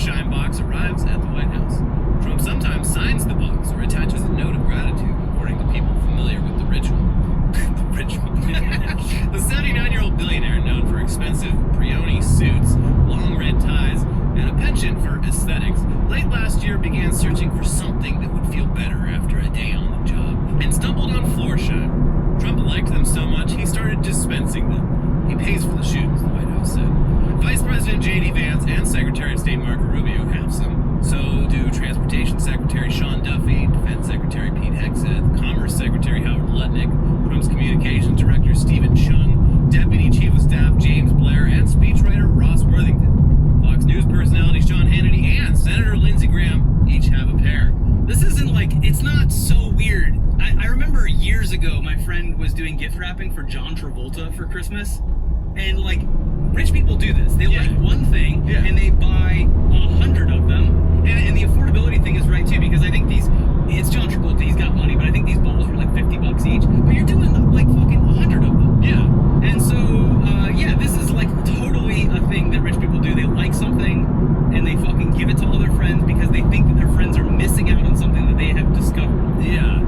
Florsheim box arrives at the White House. Trump sometimes signs the box or attaches a note of gratitude, according to people familiar with the ritual. The ritual. The 79-year-old billionaire, known for expensive Brioni suits, long red ties, and a penchant for aesthetics, late last year began searching for something that would feel better after a day on the job, and stumbled on Florsheim. Trump liked them so much, he started dispensing them. He pays for the shoes, the White House said. Vice President J.D. Vance and Secretary of State Marco Rubio have some. So do Transportation Secretary Sean Duffy, Defense Secretary Pete Hegseth, Commerce Secretary Howard Lutnick, Trump's Communications Director Stephen Chung, Deputy Chief of Staff James Blair, and speechwriter Ross Worthington. Fox News personality Sean Hannity and Senator Lindsey Graham each have a pair. This isn't like, it's not so weird. I remember years ago, my friend was doing gift wrapping for John Travolta for Christmas. And like, rich people do this. They like one thing, and they buy 100 of them. And the affordability thing is right too, because I think it's John Travolta, he's got money, but I think these balls were like $50 each. But you're doing like fucking 100 of them. Yeah. And so, this is like totally a thing that rich people do. They like something, and they fucking give it to all their friends because they think that their friends are missing out on something that they have discovered. Yeah.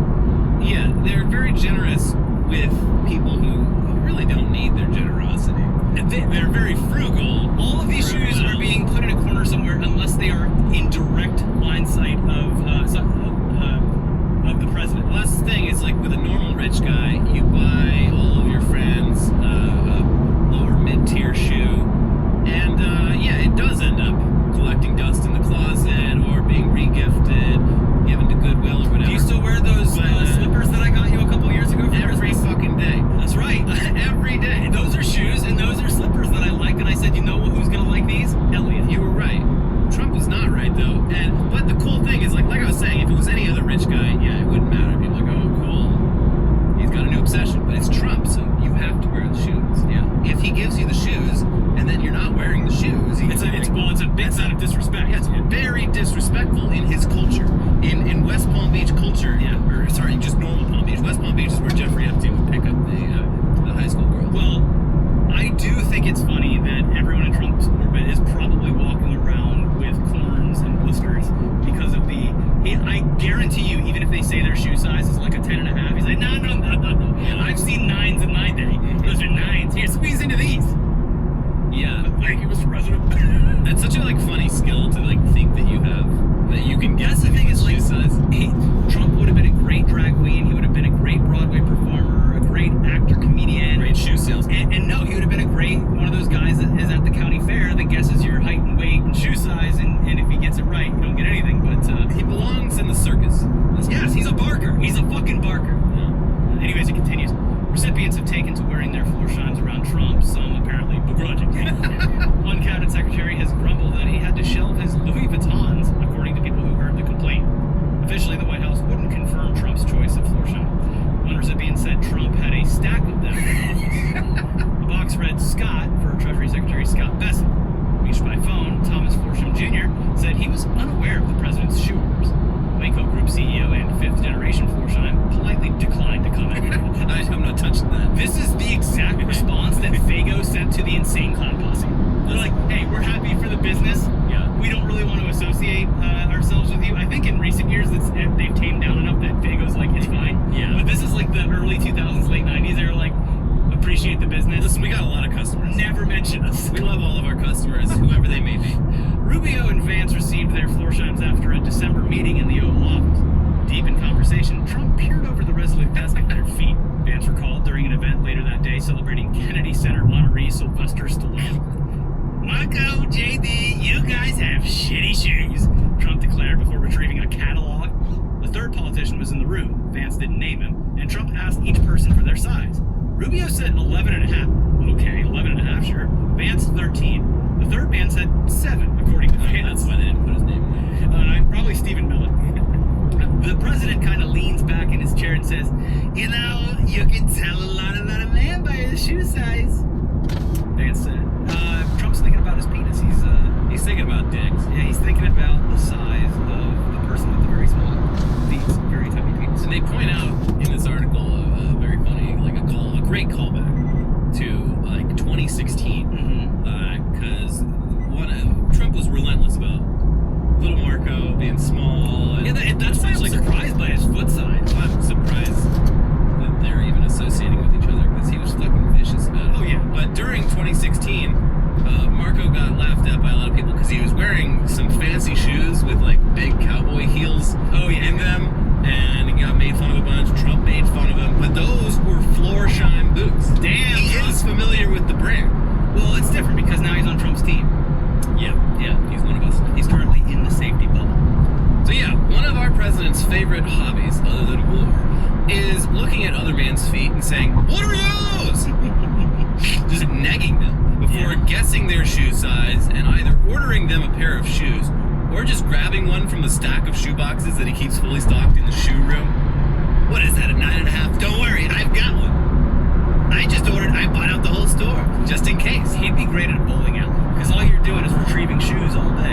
Yeah, they're very generous with people who really don't need their generosity. They're very frugal. All of these shoes are being put in a corner somewhere unless they are in direct line sight of the president. Well, that's the thing. It's like with a normal rich guy, you buy all of your friends a lower mid-tier shoe, and it does end up collecting dust in the closet or being re-gifted, given to Goodwill or whatever. Do you still wear those slippers that I got you a couple years ago? Every fucking day. That's right. Every day. Those are shoes, and those are slippers that I like. And I said, you know who's gonna like these? Elliot. You were right. Trump was not right though. But the cool thing is, like I was saying, if it was any other rich guy, it wouldn't matter. People are like, oh, cool. He's got a new obsession. But it's Trump, so you have to wear the shoes. Yeah. If he gives you the shoes and then you're not wearing the shoes, it's a big sign of disrespect. Yeah, it's very disrespectful in his culture. In West Palm Beach culture, just normal Palm Beach. West Palm Beach is where Jeffrey Epstein would pick up the high school girls. Well, I do think it's funny that everyone in Trump's orbit is probably walking around with corns and blisters because of I guarantee you, even if they say their shoe size is like a 10.5, he's like, no. I've seen 9s in my day. Those are 9s. Here, squeeze into these. Yeah. Thank you, Mr. President. That's such a funny skill to think that you have, that you can guess. The thing is, shoe size. Trump would have been a great drag queen. He would have been a great Broadway performer, a great actor, comedian, great shoe salesman. And no, he would have been a great one of those guys that is at the county fair that guesses your height and weight and shoe size, and if he gets it right, you don't get anything. But he belongs in the circus. Yes, he's a barker. He's a fucking barker. Yeah. Anyways, it continues. Recipients have taken to wearing their Florshimes around Trump, some apparently begrudgingly. One cabinet secretary has grumbled that he had to shelve his Louis Vuittons, according to people who heard the complaint. Officially, the White House wouldn't confirm Trump's choice of Florsheim. One recipient said Trump had a stack of them in the office. The box read Scott for Treasury Secretary Scott Bessent. Reached by phone, Thomas Florsheim Jr. said he was unaware of the president's shoe orders. Waco Group CEO and fifth-generation Florsheim politely declined to comment. I'm not touching that. This is the exact response that Fago sent to the Insane Clown Posse. They're like, hey, we're happy for the business. Yeah. We don't really want to associate ourselves with you. I think in recent years they've tamed down enough that Fago's like, it's fine. Yeah. But this is like the early 2000s, late 90s. They were like, appreciate the business. Listen, we got a lot of customers. Never mention us. We love all of our customers, whoever they may be. Rubio and Vance received their Florshimes after a December meeting in the Oval Office. Deep in conversation, Trump peered over the Resolute desk at their feet. Vance recalled during an event later that day celebrating Kennedy Center honoree Sylvester Stallone. Marco, JD, you guys have shitty shoes, Trump declared before retrieving a catalog. The third politician was in the room. Vance didn't name him, and Trump asked each person for their size. Rubio said 11.5. Okay, 11.5, sure. Vance, 13. The third man said 7, according to Vance. That's why they didn't put his name in. Probably Stephen Miller. The president kind of leans back in his chair and says, you know, you can tell a lot about a man by his shoe size. Vance said, Trump's thinking about his penis. He's thinking about dicks. Yeah, he's thinking about the size of the person with the very small feet, very tiny penis. And they point out in this article a very funny, a great callback to 2016, because Trump was relentless about big cowboy heels in them, and he got made fun of a bunch. Trump made fun of him, but those were Florsheim boots. Damn, he is familiar with the brand. Well, it's different because now he's on Trump's team. Yeah, he's one of us. He's currently in the safety bubble. So yeah, one of our president's favorite hobbies, other than war, is looking at other man's feet and saying, "What are those?" Just negging them before guessing their shoe size and either ordering them a pair of shoes or just grabbing one from the stack of shoe boxes that he keeps fully stocked in the shoe room. What is that, a 9.5? Don't worry, I've got one. I bought out the whole store, just in case. He'd be great at a bowling alley, because all you're doing is retrieving shoes all day.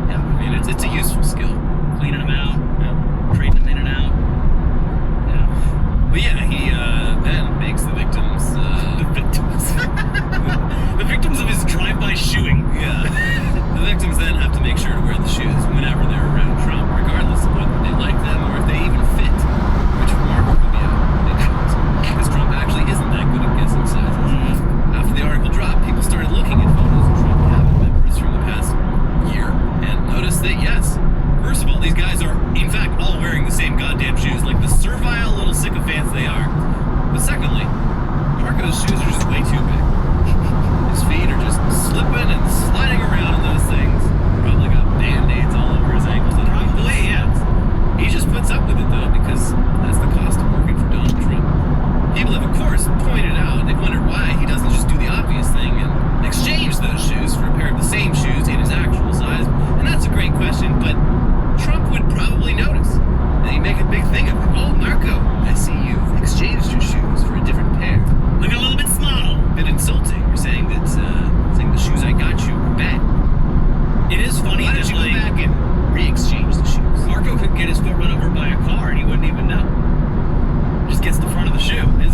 Yeah, I mean, it's a useful skill. Cleaning them out, trading them in and out. Yeah. But yeah, he then makes the victims... the victims of his drive-by shoeing. Yeah. The victims then have to make sure to wear the shoes whenever they're around Trump, regardless of whether they like them or if they even fit, which for Marco could be a big challenge, because Trump actually isn't that good at guessing sizes. After the article dropped, people started looking at photos of Trump cabinet members from the past year and noticed that, yes, first of all, these guys are, in fact, all wearing the same goddamn shoes, like the servile little sycophants they are. But secondly, Marco's shoes are just way too big. His feet are just slipping and sliding around in those things. Probably got band-aids all over his ankles. And probably, he just puts up with it, though, because that's the cost of working for Donald Trump. People have, of course, pointed out, they've wondered why he doesn't just do the obvious thing and exchange those shoes for a pair of the same shoes in his actual size. And that's a great question, but Trump would probably notice. And he'd make a big thing of it. "Oh, Marco, I see you've exchanged your shoes for a different pair. Looking a little bit small." A bit insulting. You're saying that the shoes I got you were bad. It is funny Why that, don't you go back and re-exchange the shoes? Marco could get his foot run over by a car and he wouldn't even know. Just gets the front of the shoe. His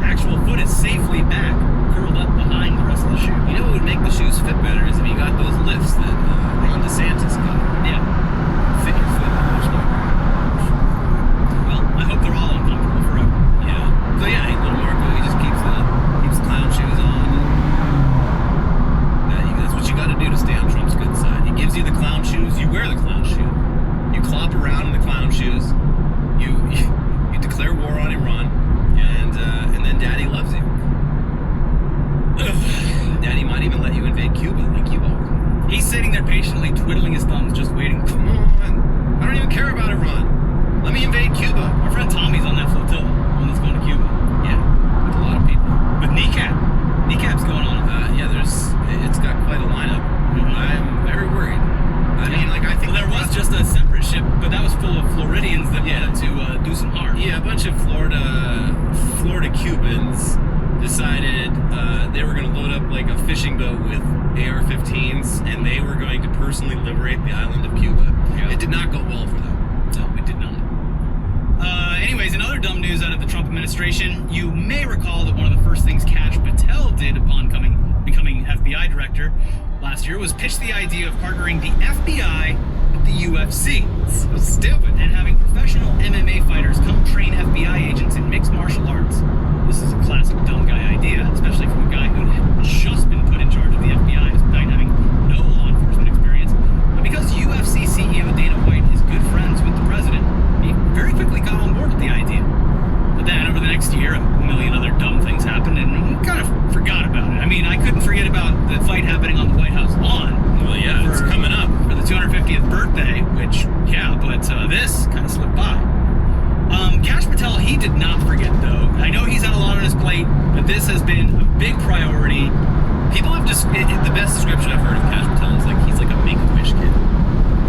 actual foot is safely back, curled up behind the rest of the shoe. You know what would make the shoes fit better is if you got those lifts that Ron DeSantis got. Yeah. Fit your foot much longer. Well, I hope they're all uncomfortable forever. Yeah. So yeah, little Marco, he just keeps clown shoes on. That's what you got to do to stay on Trump's good side. He gives you the clown shoes, you wear the clown shoe. You clop around in the clown shoes. You declare war on Iran, and then Daddy loves you. Daddy might even let you invade Cuba, like you always do. He's sitting there patiently twiddling his thumbs, just waiting. Come on, I don't even care about Iran. Let me invade Cuba. Our friend Tommy's on that flotilla, one that's going to Cuba. Yeah, with a lot of people. With Kneecap's going on. It's got quite a lineup. I'm very worried. I mean, I think there was just a separate ship, but that was full of Floridians that wanted to do some harm. Yeah, a bunch of Florida Cubans decided they were going to load up like a fishing boat with AR-15s, and they were going to personally liberate the island of Cuba. Yeah. It did not go well for them. No, it did not. Anyways, in other dumb news out of the Trump administration, you may recall that one of the first things Kash Patel did upon becoming FBI director last year was pitch the idea of partnering the FBI with the UFC. So stupid. And having professional MMA fighters come train FBI agents in mixed martial arts. This is a classic dumb guy idea, especially from a guy who had just been put in charge of the FBI despite having no law enforcement experience. But because UFC CEO Dana White is good friends with the president, he very quickly got on board with the idea. But then over the next year, a million other dumb things happened, and we kind of forgot about it. I mean, I couldn't forget about the fight happening on the White House lawn. Well, yeah, it's coming up. For the 250th birthday, which, but this kind of slipped by. Kash Patel, he did not forget, though. I know he's had a lot on his plate, but this has been a big priority. People have just, the best description I've heard of Kash Patel is he's like a Make-A-Wish kid.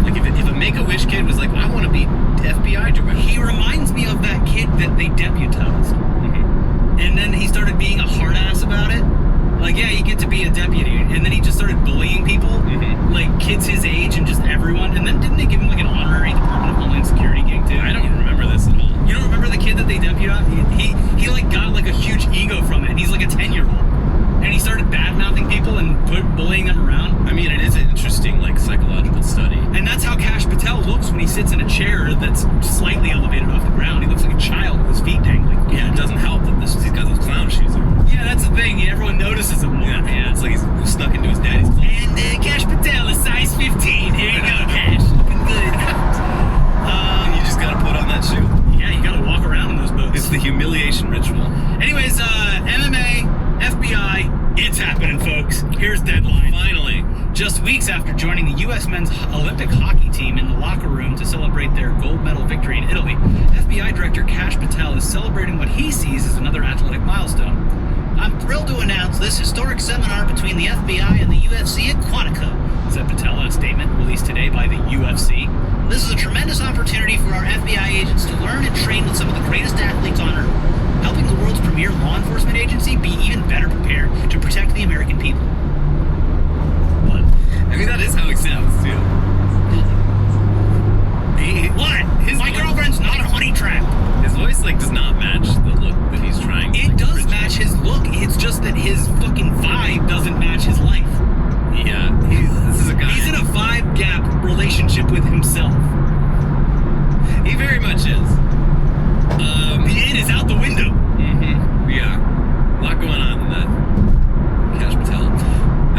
Like if a Make-A-Wish kid was like, I want to be FBI director. He reminds me of that kid that they deputized. Mm-hmm. And then he started being a hard ass about it. Like, yeah, you get to be a deputy. And then he just started bullying people, like kids his age and just everyone. And then didn't they give him like an honorary Department of Homeland Security gig too? I don't remember this at all. You don't remember the kid that they deputized? He like got like a huge ego from it. And he's like a 10-year-old. And he started bad-mouthing people and bullying them around. I mean, it is an interesting, psychological study. And that's how Kash Patel looks when he sits in a chair that's slightly elevated off the ground. He looks like a child with his feet dangling. Yeah, it doesn't help that he's got those clown shoes on. Yeah, that's the thing. Everyone notices him more. Yeah, it's like he's snuck into his daddy's clothes. And Kash Patel is size 15. Here you go, Kash. Looking team in the locker room to celebrate their gold medal victory in Italy, FBI Director Kash Patel is celebrating what he sees as another athletic milestone. I'm thrilled to announce this historic seminar between the FBI and the UFC at Quantico, said Patel in a statement released today by the UFC. This is a tremendous opportunity for our FBI agents to learn and train with some of the greatest athletes on Earth, helping the world's premier law enforcement agency be even better prepared to protect the American people. What? I mean, that is how he sounds, too. What? My girlfriend's not a honey trap. His voice, does not match the look that he's trying to It does match his look. It's just that his fucking vibe doesn't match his life. Yeah, this is a guy. He's in a vibe gap relationship with himself. He very much is. The in is out the window. Mm-hmm. Yeah. A lot going on in that. Kash Patel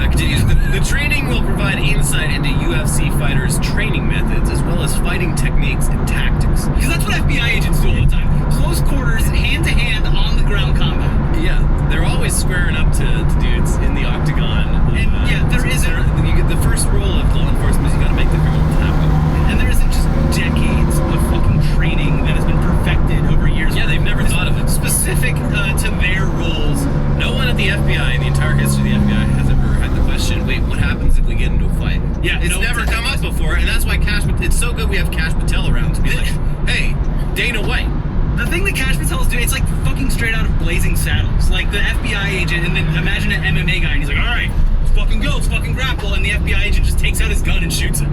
continues. The training will provide insight into UFC fighters' training methods as well as fighting techniques and tactics. Because that's what FBI agents do all the time. Close quarters, hand-to-hand, on-the-ground combat. Yeah. They're always squaring up to dudes in the octagon. And there isn't... You get the first rule of law enforcement is you gotta make the criminal happen. And there isn't just decades of fucking training that has been perfected over years. Yeah, they've never thought of it. Specific to their roles. No one at the FBI, in the entire history of the FBI, has ever had the question, wait, what happens if we get into a fight? Yeah, it's never come up before, and that's why it's so good we have Kash Patel around to be like, hey, Dana White. The thing that Kash Patel is doing, it's like fucking straight out of Blazing Saddles. Like the FBI agent, and then imagine an MMA guy, and he's like, all right, let's fucking go, let's fucking grapple, and the FBI agent just takes out his gun and shoots him.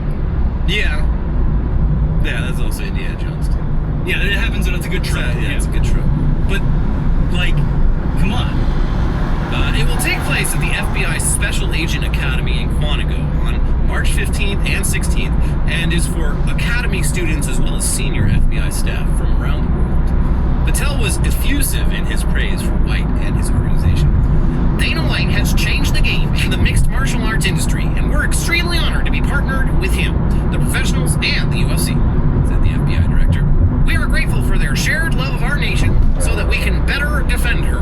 Yeah. Yeah, that's also Indiana Jones, too. Yeah, it happens, and it's a good trope. It's a good trope. But, come on. It will take place at the FBI Special Agent Academy in Quantico on March 15th and 16th, and is for Academy students as well as senior FBI staff from around the world. Patel was effusive in his praise for White and his organization. Dana White has changed the game in the mixed martial arts industry, and we're extremely honored to be partnered with him, the professionals, and the UFC, said the FBI director. We are grateful for their shared love of our nation so that we can better defend her.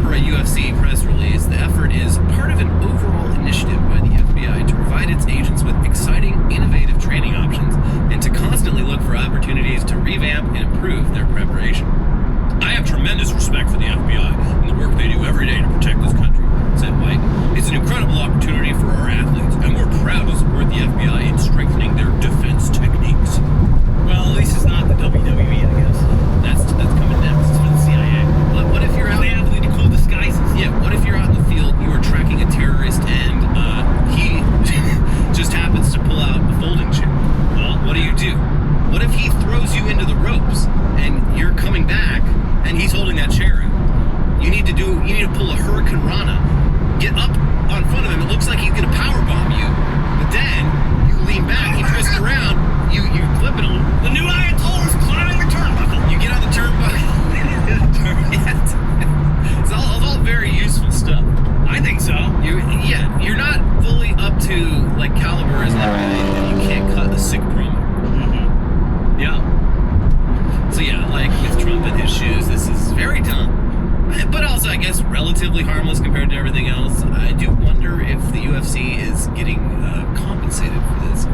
Per a UFC press release, the effort is part of an overall initiative by the FBI to provide its agents with exciting, innovative training options and to constantly look for opportunities to revamp and improve their preparation. I have tremendous respect for the FBI and the work they do every day to protect this country, said White. It's an incredible opportunity for our athletes, and we're proud to support the FBI in strengthening their defense techniques. Well, at least it's not the WWE, I guess. That's coming next. It's for the CIA. What if you're out? They have really cool disguises. Yeah, what if you're out in the field, you are tracking a terrorist, and he just happens to pull out a folding chair? Well, what do? What if he throws you into the ropes, and you're coming back, and he's holding that chair out? You need to pull a Hurricane Rana, get up on front of him. It looks like he's gonna powerbomb you, but then you lean back, you twist around, you flip it on. The new Ayatollah is climbing the turnbuckle. You get on the turnbuckle. It's all very useful stuff. I think so. You're not fully up to caliber as an MMA, and you can't cut a sick promo. Mm-hmm. Yeah. So with Trump and his shoes, this is very dumb. But also, I guess, relatively harmless compared to everything else. I do wonder if the UFC is getting compensated for this.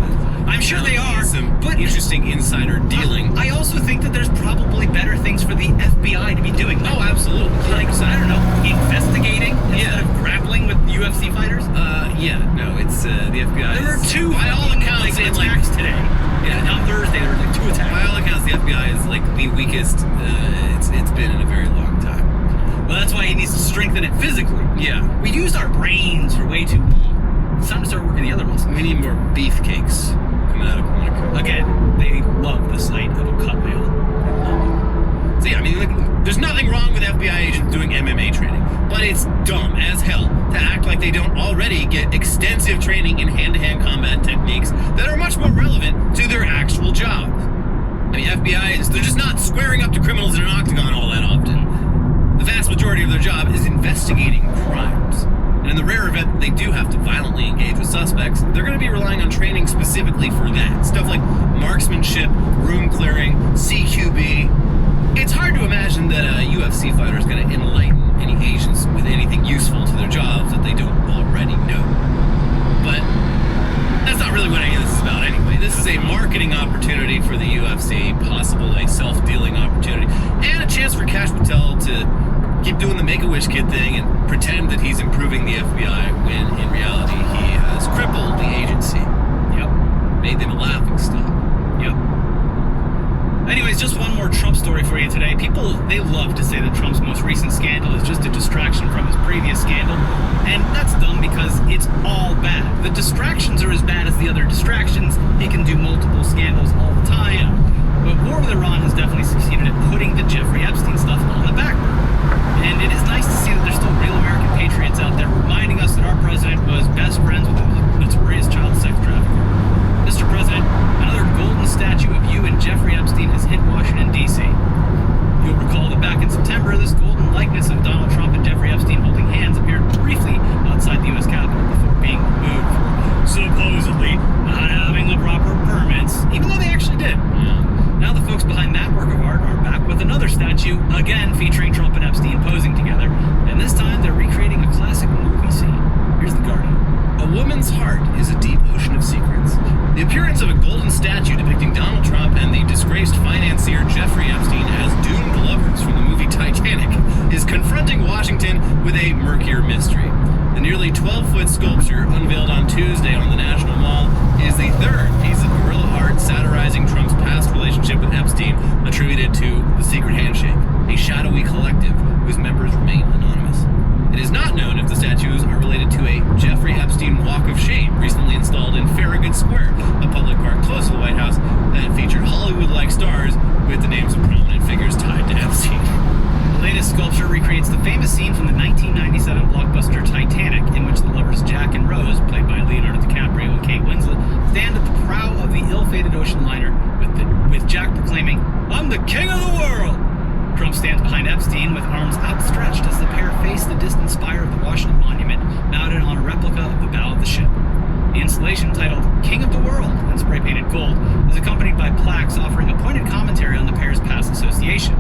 I'm sure they are. Some interesting insider dealing. I also think that there's probably better things for the FBI to be doing. Oh, absolutely. I don't know, investigating instead of grappling with UFC fighters? It's the FBI. There were two, by all accounts, attacks today. Yeah, on Thursday there were 2 attacks. By all accounts, the FBI is the weakest it's been in a very long time. Well, that's why he needs to strengthen it physically. Yeah. We used our brains for way too long. It's time to start working the other muscles. We need more beefcakes coming out of Quantico. Again, they love the sight of a cut male. So there's nothing wrong with FBI agents doing MMA training, but it's dumb as hell to act like they don't already get extensive training in hand-to-hand combat techniques that are much more relevant to their actual jobs. FBI they're just not squaring up to criminals in an octagon all that often. The vast majority of their job is investigating crimes. And in the rare event that they do have to violently engage with suspects, they're going to be relying on training specifically for that. Stuff like marksmanship, room clearing, CQB. It's hard to imagine that a UFC fighter is going to enlighten any agents with anything useful to their jobs that they don't already know. But That's not really what any of this is about anyway. This is a marketing opportunity for the UFC, possible a self-dealing opportunity, and a chance for Kash Patel to keep doing the Make-A-Wish kid thing and pretend that he's improving the FBI when in reality he has crippled the agency. Yep. Made them a laughing stock. Yep. Anyways, just one more Trump story for you today. People, they love to say that Trump's most recent scandal is just a distraction from his previous scandal, and that's dumb because it's all bad. The distractions are as bad as the other distractions. He can do multiple scandals all the time, but War with Iran has definitely succeeded at putting the Jeffrey Epstein stuff on the back burner. And it is nice to see that there's still real American patriots out there reminding us that our president was best friends with a notorious child sex trafficker. Mr. President, another golden statue of you and Jeffrey Epstein has hit Washington, D.C. You'll recall that back in September, this golden likeness of Donald Trump and Jeffrey Epstein holding hands appeared briefly outside the U.S. Capitol before being removed for supposedly not having the proper permits, even though they actually did. Now the folks behind that work of art are back with another statue, again featuring Trump and Epstein posing together, and this time they're recreating a classic movie scene. Here's The Guardian. A woman's heart is a deep ocean of secrets. The appearance of a golden statue depicting Donald Trump and the disgraced financier Jeffrey Epstein as doomed lovers from the movie Titanic is confronting Washington with a murkier mystery. The nearly 12-foot sculpture, unveiled on Tuesday on the National Mall, is the third piece of guerrilla art satirizing Trump's past relationship with Epstein, attributed to the Secret Handshake, a shadowy collective whose members remain anonymous. It is not known if the statues are related to a Jeffrey Epstein Walk of Shame recently installed in Farragut Square, a public park close to the White House that featured Hollywood-like stars with the names of prominent figures tied to Epstein. The latest sculpture recreates the famous scene from the 1997 blockbuster Titanic, in which the lovers Jack and Rose, played by Leonardo DiCaprio and Kate Winslet, stand at the prow of the ill-fated ocean liner with Jack proclaiming, "I'm the king of the world!" Trump stands behind Epstein with arms outstretched as the pair face the distant spire of the Washington Monument, mounted on a replica of the bow of the ship. The installation, titled King of the World and spray-painted gold, is accompanied by plaques offering a pointed commentary on the pair's past association.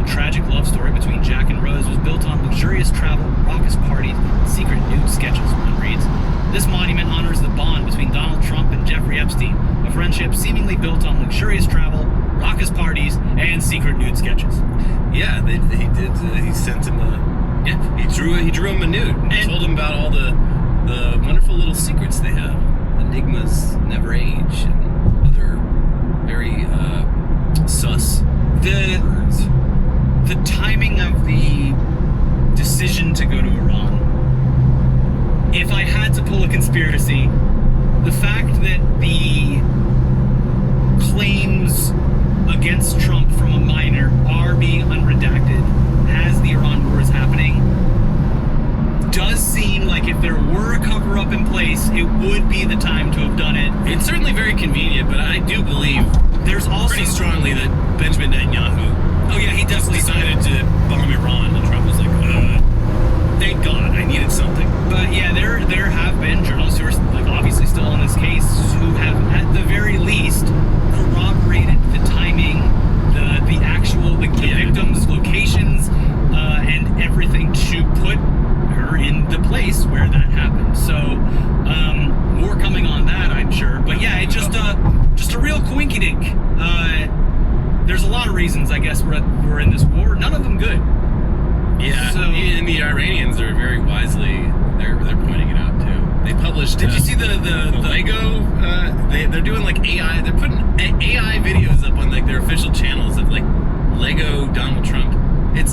The tragic love story between Jack and Rose was built on luxurious travel, raucous parties, and secret nude sketches, one reads. This monument honors the bond between Donald Trump and Jeffrey Epstein, a friendship seemingly built on luxurious travel, raucous parties, and secret nude sketches. Yeah, he did. He sent him a. Yeah, he drew him a nude and told him about all the wonderful little secrets they have. Enigmas never age, and other very sus words. The timing of the decision to go to Iran. If I had to pull a conspiracy, the fact that the claims against Trump from a minor are being unredacted as the Iran war is happening does seem like if there were a cover-up in place, it would be the time to have done it. It's certainly very convenient, but I do believe there's also pretty strongly that Benjamin Netanyahu, oh yeah, he definitely decided to bomb Iran, and Trump was like, thank God, I needed something. But yeah, there have been journalists who are like obviously still on this case who have at the very least corroborated the timing, the actual the victims' locations, and everything to put her in the place where that happened. So more coming on that, I'm sure. But yeah, it's just a real coinkydink. There's a lot of reasons, I guess, we're in this war. None of them good. Yeah, so, and the Iranians are very wisely they're pointing it out too. They published. Did you see the Lego? They're doing like AI. They're putting AI videos up on like their official channels of like Lego Donald Trump. I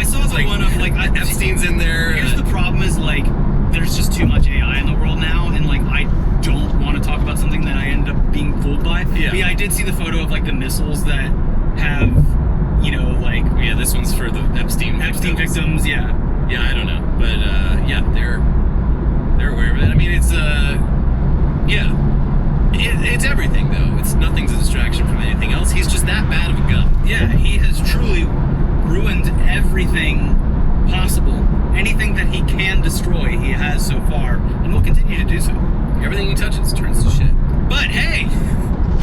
saw the like, one of like Epstein's in there. Here's the problem: is like there's just too much AI in the world now, and like I don't want to talk about something that I end up being fooled by. Yeah. But yeah, I did see the photo of like the missiles that have, you know, like this one's for the Epstein victims. Yeah. Yeah, I don't know, but yeah, they're aware of it. I mean, it's it's everything though. Nothing's a distraction from anything else. He's just that bad of a gun. Yeah, he has truly ruined everything possible. Anything that he can destroy, he has so far, and will continue to do so. Everything he touches turns to shit. But hey,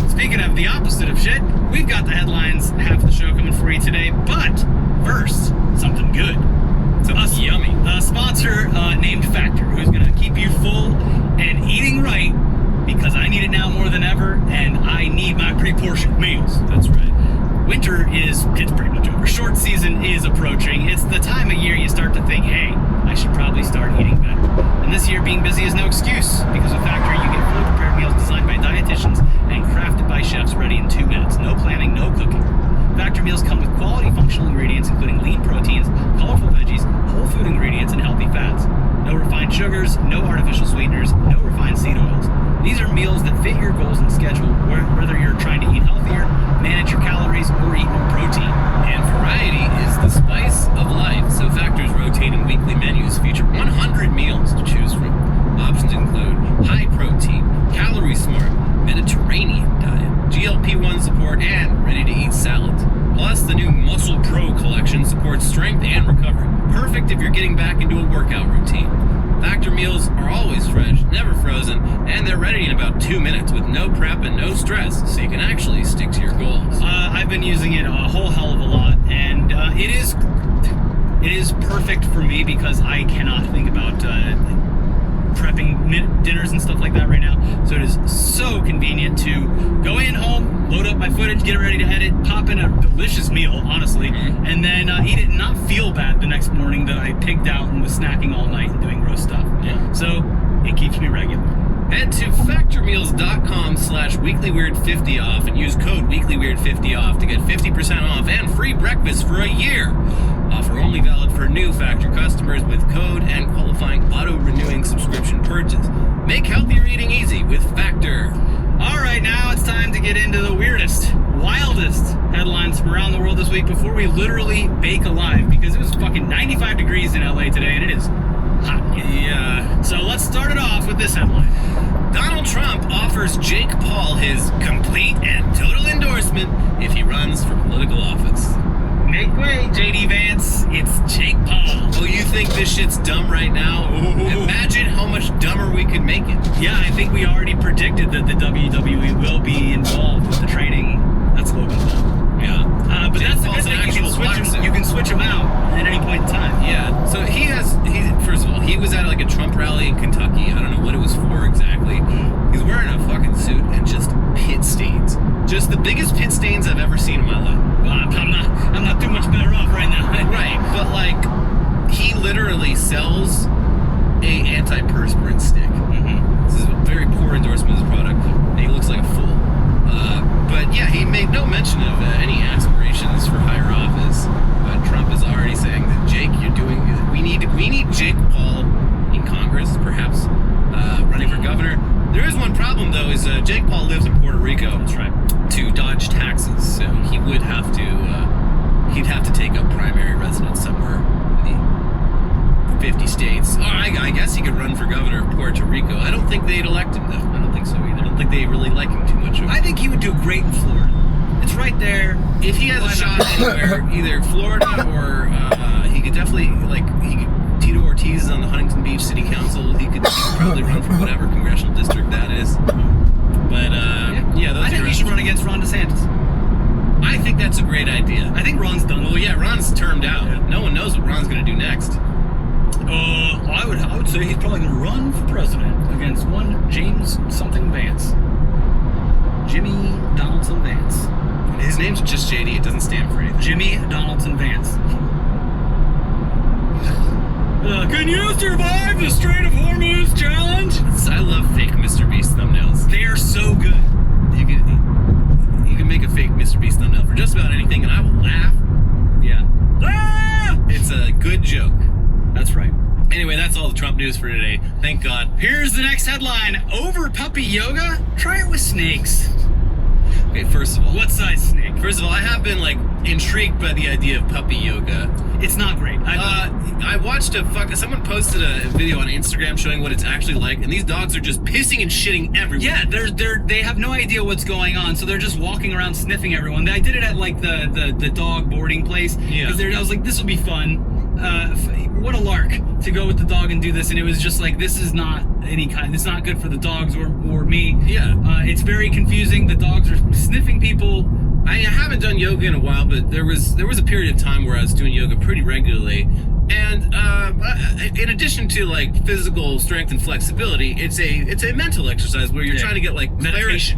speaking of the opposite of shit, we've got the headlines, half the show coming for you today. But first, something good. Something yummy. A sponsor named Factor, who's going to keep you full and eating right because I need it now more than ever, and I need my pre-portioned meals. That's right. Winter it's pretty much over. Short season is approaching. It's the time of year you start to think, hey, I should probably start eating better. And this year being busy is no excuse, because with Factor you get fully prepared meals designed by dietitians and crafted by chefs ready in 2 minutes. No planning, no cooking. Factor meals come with quality functional ingredients including lean proteins, colorful veggies, whole food ingredients, and healthy fats. No refined sugars, no artificial sweeteners, no refined seed oils. These are meals that fit your goals and schedule, whether you're trying to eat healthier, manage your calories, or eat more protein. And variety is the spice of life, so Factor's rotating weekly menus feature 100 meals to choose from. Options include high protein, calorie smart, Mediterranean diet, GLP-1 support, and ready-to-eat salads. Plus, the new Muscle Pro collection supports strength and recovery. Perfect if you're getting back into a workout routine. Factor meals are always fresh, never frozen, and they're ready in about 2 minutes with no prep and no stress, so you can actually stick to your goals. I've been using it a whole hell of a lot, and it is perfect for me because I cannot think about prepping dinners and stuff like that right now. So it is so convenient to go in home, load up my footage, get it ready to edit, pop in a delicious meal, honestly, and then eat it and not feel bad the next morning that I pigged out and was snacking all night and doing gross stuff. Yeah. So it keeps me regular. Head to factormeals.com/weeklyweird50 off and use code weeklyweird50 off to get 50% off and free breakfast for a year. Offer only valid for new Factor customers with code and qualifying auto-renewing subscription purchase. Make healthier eating easy with Factor. All right, now it's time to get into the weirdest, wildest headlines from around the world this week before we literally bake alive, because it was fucking 95 degrees in LA today and it is hot. Yeah. So let's start it off with this headline. Donald Trump offers Jake Paul his complete and total endorsement if he runs for political office. Make way, JD Vance. It's Jake Paul. Oh, you think this shit's dumb right now? Ooh. Imagine how much dumber we could make it. Yeah, I think we already predicted that the WWE will be involved with the training. That's Logan Paul. Yeah. But Jake that's the Paul's good an thing. actual You can switch them out at any point in time. Yeah. So first of all, he was at like a Trump rally in Kentucky. I don't know what it was for exactly. He's wearing a fucking suit and just pit stains. Just the biggest pit stains I've ever seen in my life. Well, I'm not too much better off right now. Right, but like, he literally sells a antiperspirant stick. Mm-hmm. This is a very poor endorsement of his product, and he looks like a fool. But yeah, he made no mention of any aspirations for higher office. But Trump is already saying that Jake, we need Jake Paul in Congress, perhaps running for governor. There is one problem though, is Jake Paul lives in Puerto Rico. That's right. To dodge taxes, so he would have to he'd have to take up primary residence somewhere in the 50 states. Oh, I guess he could run for governor of Puerto Rico. I don't think they'd elect him though. I don't think so either. I don't think they really like him too much. I think he would do great in Florida. It's right there. If he has a shot anywhere, either Florida or he could definitely Tito Ortiz is on the Huntington Beach City Council. He could probably run for whatever congressional district that is. But yeah, those I think he should run against Ron DeSantis. I think that's a great idea. I think Ron's done. Well, yeah, Ron's termed out. Yeah. No one knows what Ron's going to do next. I would say he's probably going to run for president against one James something Vance. Jimmy Donaldson Vance. His name's just JD. It doesn't stand for anything. Jimmy Donaldson Vance. Can you survive the Strait of Hormuz challenge? I love fake Mr. Beast thumbnails. They are so good. You can make a fake Mr. Beast thumbnail for just about anything, and I will laugh. Yeah. Ah! It's a good joke. That's right. Anyway, that's all the Trump news for today. Thank God. Here's the next headline. Over puppy yoga? Try it with snakes. Okay, first of all. What size snake? First of all, I have been, intrigued by the idea of puppy yoga. It's not great. I watched someone posted a video on Instagram showing what it's actually like, and these dogs are just pissing and shitting everywhere. Yeah, they have no idea what's going on, so they're just walking around sniffing everyone. I did it at the dog boarding place. Yeah. Because I was like, this will be fun. What a lark to go with the dog and do this, and it was just like, this is not it's not good for the dogs or me. Yeah. It's very confusing. The dogs are sniffing people. I haven't done yoga in a while, but there was a period of time where I was doing yoga pretty regularly, And in addition to like physical strength and flexibility, it's a mental exercise where you're trying to get like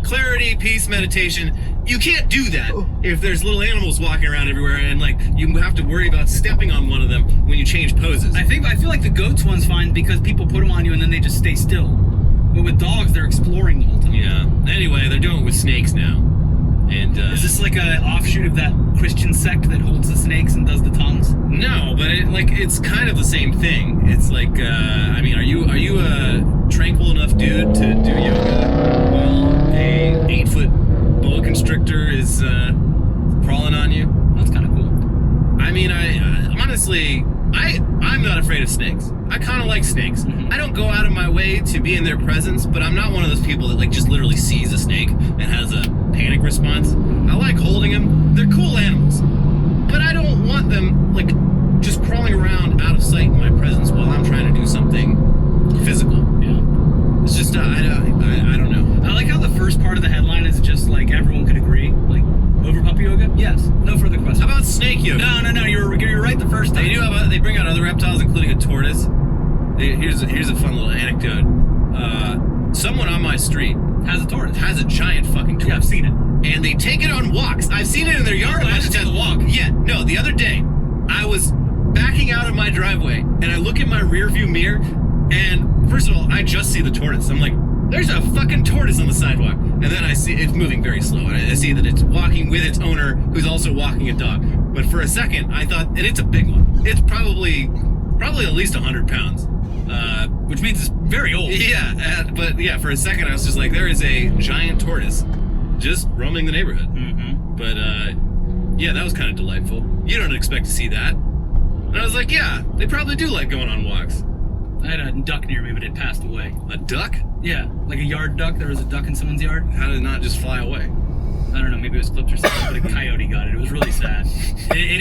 clarity, peace, meditation. You can't do that if there's little animals walking around everywhere, and like you have to worry about stepping on one of them when you change poses. I feel like the goats one's fine because people put them on you and then they just stay still. But with dogs, they're exploring the whole time. Yeah. Anyway, they're doing it with snakes now. And is this like an offshoot of that Christian sect that holds the snakes and does the tongues? No, but it's kind of the same thing. It's like, I mean, are you a tranquil enough dude to do yoga while a 8-foot boa constrictor is crawling on you? That's kind of cool. I mean, I honestly, I'm not afraid of snakes. I kind of like snakes. I don't go out of my way to be in their presence, but I'm not one of those people that like just literally sees a snake and has a panic response. I like holding them. They're cool animals, but I don't want them like just crawling around out of sight in my presence while I'm trying to do something physical. Yeah. It's just I don't know. I like how the first part of the headline is just like everyone could agree, like over puppy yoga. Yes, no further questions. How about snake yoga? No, you're right the first time. They bring out other reptiles, including a tortoise. Here's a fun little anecdote. Someone on my street Has a tortoise. has a giant fucking tortoise. Yeah, I've seen it. And they take it on walks. I've seen it in their yard. I just had to walk. Yeah, no, the other day, I was backing out of my driveway, and I look in my rear view mirror, and first of all, I just see the tortoise. I'm like, there's a fucking tortoise on the sidewalk. And then I see it's moving very slow, and I see that it's walking with its owner, who's also walking a dog. But for a second, I thought, and it's a big one. It's probably at least 100 pounds. Which means it's very old. Yeah, but yeah, for a second I was just like, there is a giant tortoise just roaming the neighborhood. Mm-hmm. But yeah, that was kind of delightful. You don't expect to see that. And I was like, yeah, they probably do like going on walks. I had a duck near me, but it passed away. A duck? Yeah, like a yard duck. There was a duck in someone's yard. How did it not just fly away? I don't know, maybe it was clipped or something, but a coyote got it. It was really sad. It